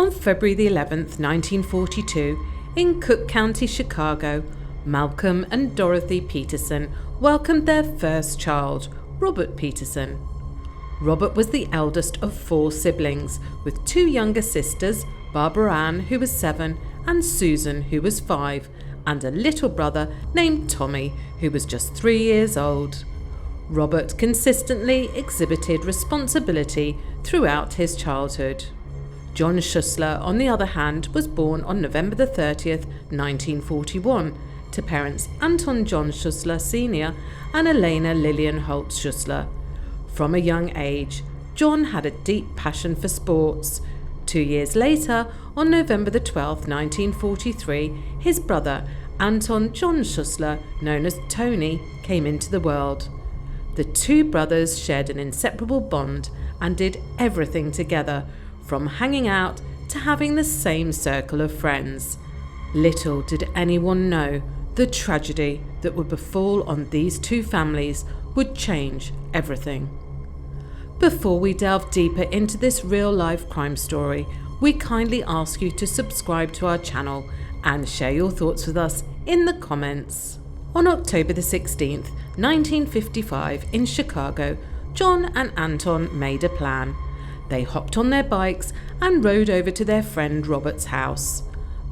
On February the 11th, 1942, in Cook County, Chicago, Malcolm and Dorothy Peterson welcomed their first child, Robert Peterson. Robert was the eldest of 4 siblings, with 2 younger sisters, Barbara Ann, who was 7, and Susan, who was 5, and a little brother named Tommy, who was just 3 years old. Robert consistently exhibited responsibility throughout his childhood. John Schussler, on the other hand, was born on November the 30th, 1941, to parents Anton John Schussler Sr. and Elena Lillian Holtz Schussler. From a young age, John had a deep passion for sports. 2 years later, on November the 12th, 1943, his brother Anton John Schussler, known as Tony, came into the world. The 2 brothers shared an inseparable bond and did everything together, from hanging out to having the same circle of friends. Little did anyone know the tragedy that would befall on these 2 families would change everything. Before we delve deeper into this real-life crime story, we kindly ask you to subscribe to our channel and share your thoughts with us in the comments. On October the 16th, 1955, in Chicago, John and Anton made a plan. They hopped on their bikes and rode over to their friend Robert's house.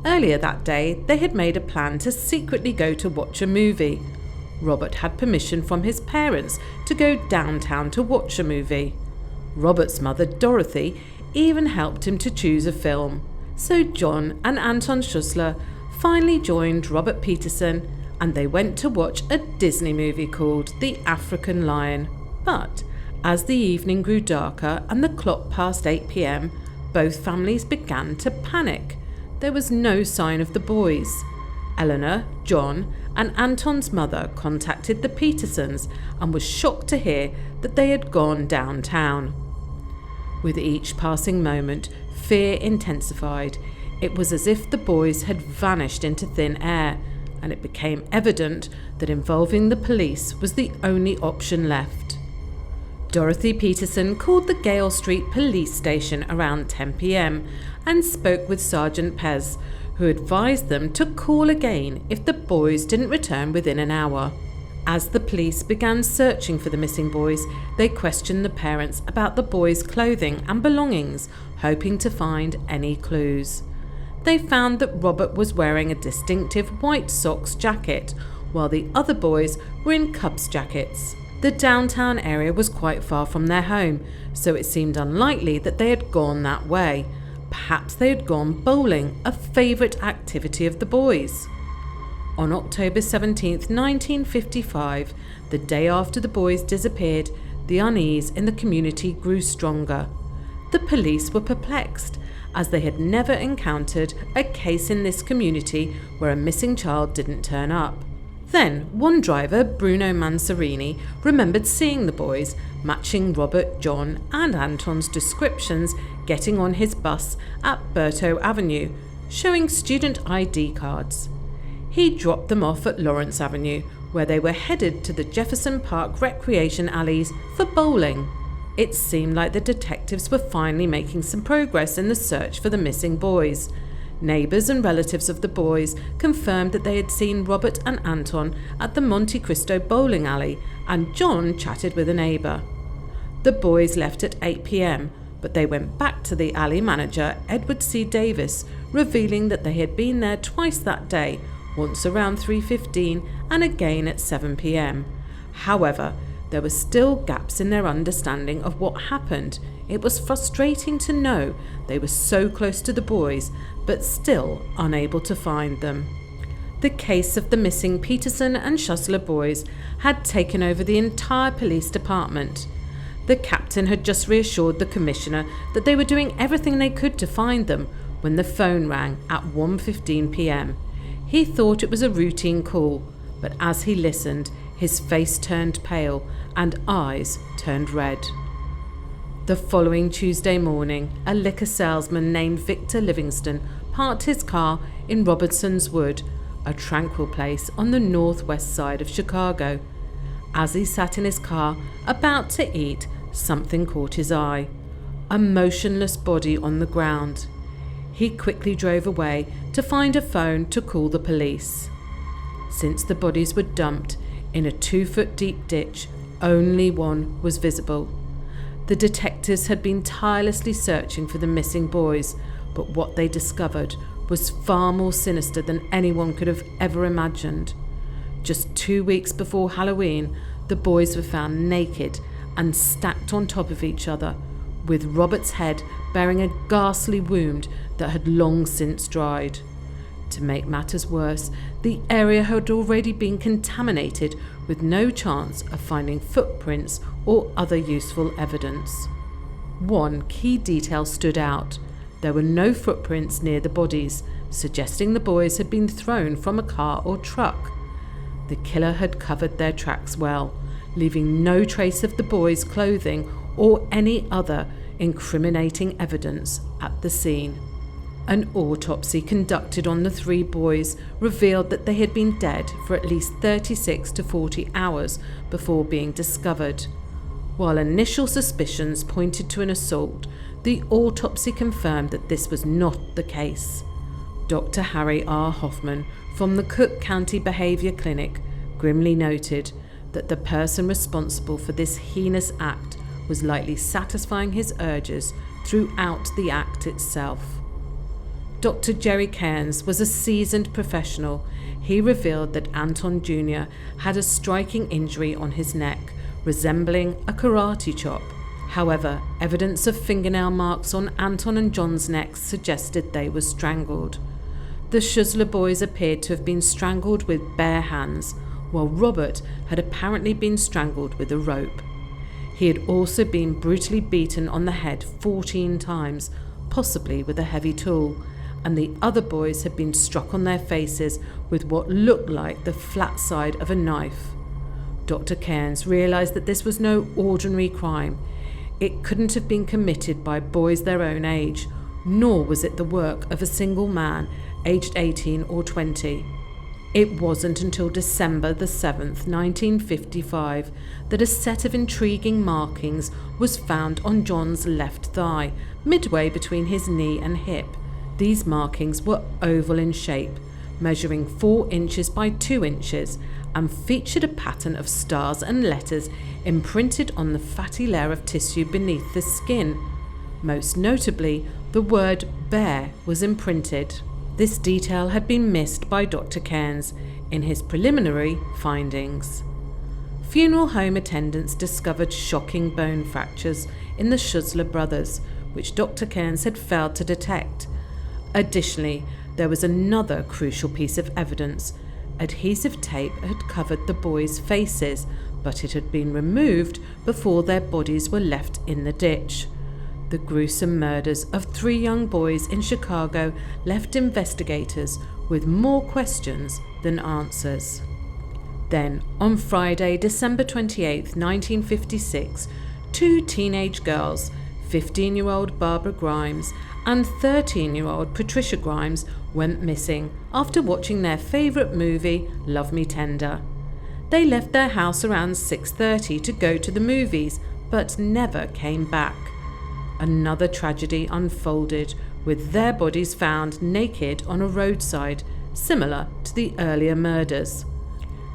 Earlier that day, they had made a plan to secretly go to watch a movie. Robert had permission from his parents to go downtown to watch a movie. Robert's mother, Dorothy, even helped him to choose a film. So John and Anton Schussler finally joined Robert Peterson and they went to watch a Disney movie called The African Lion. But as the evening grew darker and the clock passed 8 p.m, both families began to panic. There was no sign of the boys. Eleanor, John, and Anton's mother contacted the Petersons and was shocked to hear that they had gone downtown. With each passing moment, fear intensified. It was as if the boys had vanished into thin air, and it became evident that involving the police was the only option left. Dorothy Peterson called the Gale Street police station around 10 p.m. and spoke with Sergeant Pez, who advised them to call again if the boys didn't return within an hour. As the police began searching for the missing boys, they questioned the parents about the boys' clothing and belongings, hoping to find any clues. They found that Robert was wearing a distinctive white socks jacket, while the other boys were in Cubs jackets. The downtown area was quite far from their home, so it seemed unlikely that they had gone that way. Perhaps they had gone bowling, a favourite activity of the boys. On October 17th, 1955, the day after the boys disappeared, the unease in the community grew stronger. The police were perplexed, as they had never encountered a case in this community where a missing child didn't turn up. Then, one driver, Bruno Mansarini, remembered seeing the boys, matching Robert, John and Anton's descriptions, getting on his bus at Berto Avenue, showing student ID cards. He dropped them off at Lawrence Avenue, where they were headed to the Jefferson Park recreation alleys for bowling. It seemed like the detectives were finally making some progress in the search for the missing boys. Neighbours and relatives of the boys confirmed that they had seen Robert and Anton at the Monte Cristo bowling alley, and John chatted with a neighbour. The boys left at 8 p.m, but they went back to the alley manager, Edward C. Davis, revealing that they had been there twice that day, once around 3:15 and again at 7 p.m. However, there were still gaps in their understanding of what happened. It was frustrating to know they were so close to the boys, but still unable to find them. The case of the missing Peterson and Schussler boys had taken over the entire police department. The captain had just reassured the commissioner that they were doing everything they could to find them when the phone rang at 1:15 p.m. He thought it was a routine call, but as he listened, his face turned pale and eyes turned red. The following Tuesday morning, a liquor salesman named Victor Livingston parked his car in Robertson's Wood, a tranquil place on the northwest side of Chicago. As he sat in his car, about to eat, something caught his eye. A motionless body on the ground. he quickly drove away to find a phone to call the police. Since the bodies were dumped in a 2-foot deep ditch, only one was visible. The detectives had been tirelessly searching for the missing boys, but what they discovered was far more sinister than anyone could have ever imagined. Just 2 weeks before Halloween, the boys were found naked and stacked on top of each other, with Robert's head bearing a ghastly wound that had long since dried. To make matters worse, the area had already been contaminated, with no chance of finding footprints or other useful evidence. One key detail stood out. There were no footprints near the bodies, suggesting the boys had been thrown from a car or truck. The killer had covered their tracks well, leaving no trace of the boys' clothing or any other incriminating evidence at the scene. An autopsy conducted on the 3 boys revealed that they had been dead for at least 36 to 40 hours before being discovered. While initial suspicions pointed to an assault, the autopsy confirmed that this was not the case. Dr. Harry R. Hoffman from the Cook County Behavior Clinic grimly noted that the person responsible for this heinous act was likely satisfying his urges throughout the act itself. Dr. Jerry Cairns was a seasoned professional. He revealed that Anton Jr. had a striking injury on his neck, resembling a karate chop. However, evidence of fingernail marks on Anton and John's necks suggested they were strangled. The Schussler boys appeared to have been strangled with bare hands, while Robert had apparently been strangled with a rope. He had also been brutally beaten on the head 14 times, possibly with a heavy tool, and the other boys had been struck on their faces with what looked like the flat side of a knife. Dr. Cairns realised that this was no ordinary crime. It couldn't have been committed by boys their own age, nor was it the work of a single man aged 18 or 20. It wasn't until December the 7th, 1955, that a set of intriguing markings was found on John's left thigh, midway between his knee and hip. These markings were oval in shape, measuring 4 inches by 2 inches, and featured a pattern of stars and letters imprinted on the fatty layer of tissue beneath the skin. Most notably, the word bear was imprinted. This detail had been missed by Dr. Cairns in his preliminary findings. Funeral home attendants discovered shocking bone fractures in the Schussler brothers, which Dr. Cairns had failed to detect. Additionally, there was another crucial piece of evidence. Adhesive tape had covered the boys' faces, but it had been removed before their bodies were left in the ditch. The gruesome murders of 3 young boys in Chicago left investigators with more questions than answers. Then, on Friday, December 28, 1956, 2 teenage girls, 15-year-old Barbara Grimes and 13-year-old Patricia Grimes, went missing after watching their favourite movie, Love Me Tender. They left their house around 6:30 to go to the movies, but never came back. Another tragedy unfolded, with their bodies found naked on a roadside, similar to the earlier murders.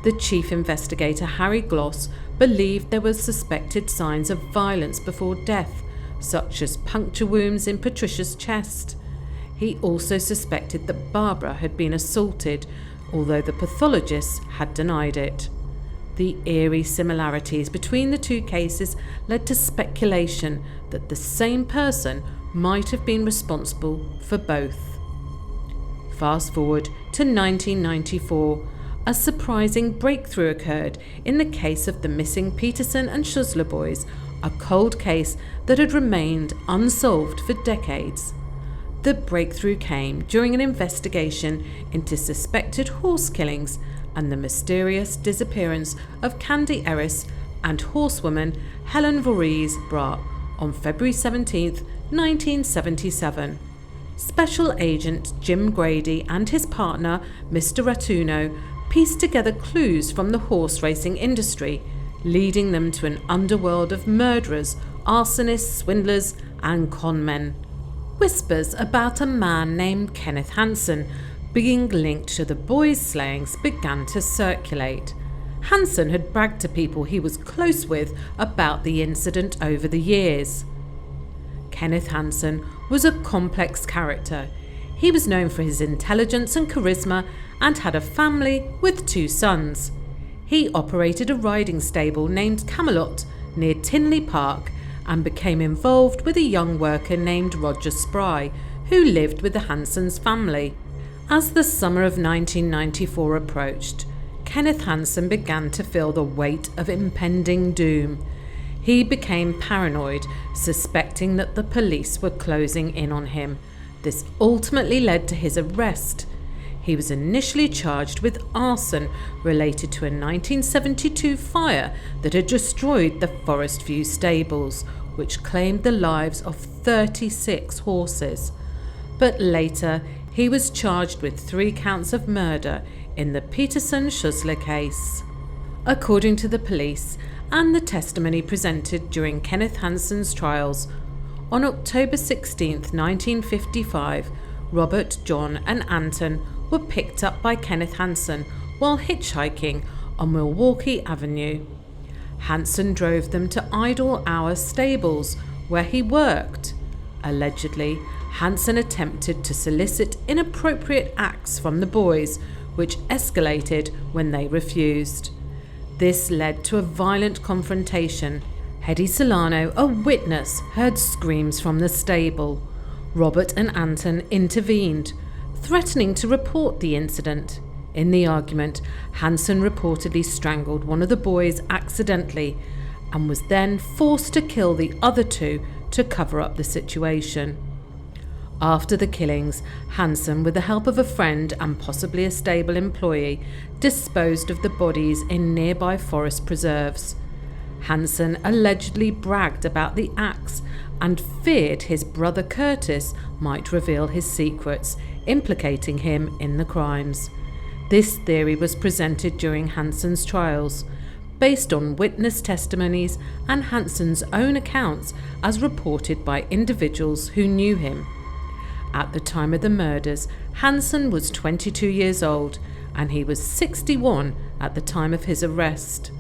The chief investigator, Harry Gloss, believed there were suspected signs of violence before death, such as puncture wounds in Patricia's chest. He also suspected that Barbara had been assaulted, although the pathologists had denied it. The eerie similarities between the 2 cases led to speculation that the same person might have been responsible for both. Fast forward to 1994, a surprising breakthrough occurred in the case of the missing Peterson and Schussler boys, a cold case that had remained unsolved for decades. The breakthrough came during an investigation into suspected horse killings and the mysterious disappearance of Candy Eris and horsewoman Helen Voorhees Bra on February 17, 1977. Special Agent Jim Grady and his partner, Mr. Ratuno, pieced together clues from the horse racing industry, leading them to an underworld of murderers, arsonists, swindlers, and con men. Whispers about a man named Kenneth Hansen being linked to the boys' slayings began to circulate. Hansen had bragged to people he was close with about the incident over the years. Kenneth Hansen was a complex character. He was known for his intelligence and charisma and had a family with 2 sons. He operated a riding stable named Camelot near Tinley Park and became involved with a young worker named Roger Spry, who lived with the Hansens' family. As the summer of 1994 approached, Kenneth Hansen began to feel the weight of impending doom. He became paranoid, suspecting that the police were closing in on him. This ultimately led to his arrest. He was initially charged with arson related to a 1972 fire that had destroyed the Forest View stables, which claimed the lives of 36 horses. But later, he was charged with 3 counts of murder in the Peterson-Schussler case. According to the police and the testimony presented during Kenneth Hansen's trials, on October 16, 1955, Robert, John and Anton were picked up by Kenneth Hansen while hitchhiking on Milwaukee Avenue. Hansen drove them to Idle Hour Stables, where he worked. Allegedly, Hansen attempted to solicit inappropriate acts from the boys, which escalated when they refused. This led to a violent confrontation. Hedy Solano, a witness, heard screams from the stable. Robert and Anton intervened, threatening to report the incident. In the argument, Hansen reportedly strangled one of the boys accidentally and was then forced to kill the other 2 to cover up the situation. After the killings, Hansen, with the help of a friend and possibly a stable employee, disposed of the bodies in nearby forest preserves. Hansen allegedly bragged about the acts and feared his brother Curtis might reveal his secrets, implicating him in the crimes. This theory was presented during Hansen's trials, based on witness testimonies and Hansen's own accounts as reported by individuals who knew him. At the time of the murders, Hansen was 22 years old and he was 61 at the time of his arrest.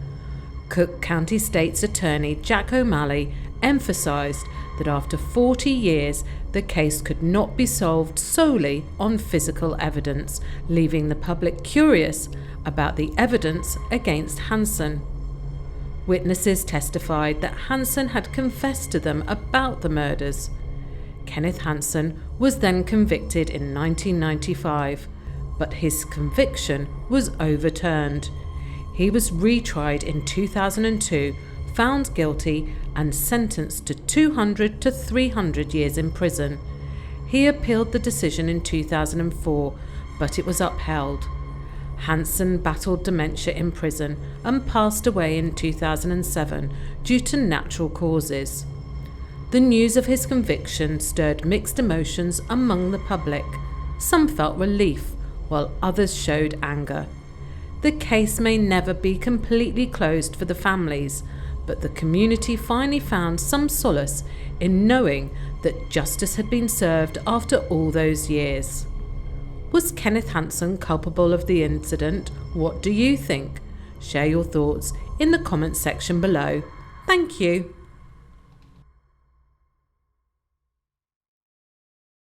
Cook County State's Attorney Jack O'Malley emphasised that after 40 years, the case could not be solved solely on physical evidence, leaving the public curious about the evidence against Hansen. Witnesses testified that Hansen had confessed to them about the murders. Kenneth Hansen was then convicted in 1995, but his conviction was overturned. He was retried in 2002, found guilty and sentenced to 200 to 300 years in prison. He appealed the decision in 2004, but it was upheld. Hansen battled dementia in prison and passed away in 2007 due to natural causes. The news of his conviction stirred mixed emotions among the public. Some felt relief, while others showed anger. The case may never be completely closed for the families, but the community finally found some solace in knowing that justice had been served after all those years. Was Kenneth Hansen culpable of the incident? What do you think? Share your thoughts in the comments section below. Thank you.